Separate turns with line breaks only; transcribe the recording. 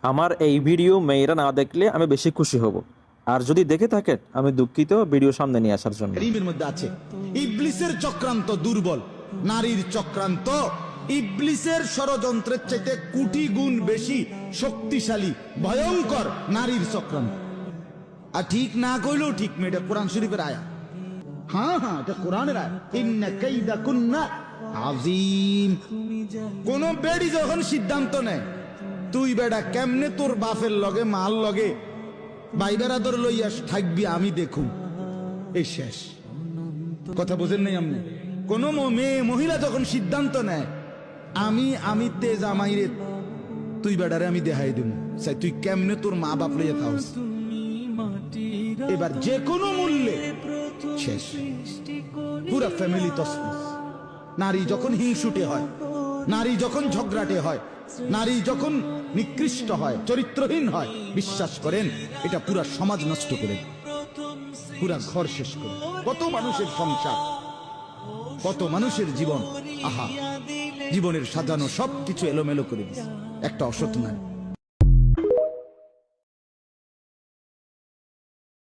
আমার এই ভিডিও মেয়েরা না দেখলে আমি বেশি খুশি হব, আর যদি দেখে থাকেন আমি দুঃখিত ভিডিও সামনে নিয়ে আসার জন্য।
কারীমের মধ্যে আছে ইবলিসের চক্রান্ত দুর্বল, নারীর চক্রান্ত ইবলিসের ষড়যন্ত্রের চাইতে কোটি গুণ বেশি শক্তিশালী, ভয়ঙ্কর নারীর চক্রান্ত। আর ঠিক না কইলেও ঠিক না, এটা কোরআন শরীফের আয়াত। হ্যাঁ হ্যাঁ, এটা কোরআনের আয়াত। ইন্না কাইদাকুন্না আযীম। কোন বেড়ি যখন সিদ্ধান্ত নেয় তুই বেড়া কেমনে তোর বাপের লগে মাল লগে ভাই বেড়াদর লইয়া থাকবি আমি দেখুন, এই শেষ। কথা বোঝেন নাই আপনি? কোন মেয়ে মহিলা যখন সিদ্ধান্ত নেয় আমি তেজ আমাইরে তুই বেড়ারে আমি দেখাই দেব, চাই তুই কেমনে তোর মা বাপ লইয়া থাকস, এবার যে কোনো মূল্যে শেষ, পুরা ফ্যামিলি তসনস। নারী যখন হিংসুটে হয়, নারী যখন ঝগড়াটে হয়, নারী যখন নিকৃষ্ট হয়, চরিত্রহীন হয়, বিশ্বাস করেন এটা পুরা সমাজ নষ্ট করে, পুরা ঘর শেষ করে। কত মানুষের সংসার, কত মানুষের জীবন, আহা জীবনের সাজানো সবকিছু এলোমেলো করে দিচ্ছে একটা অসৎ নারী।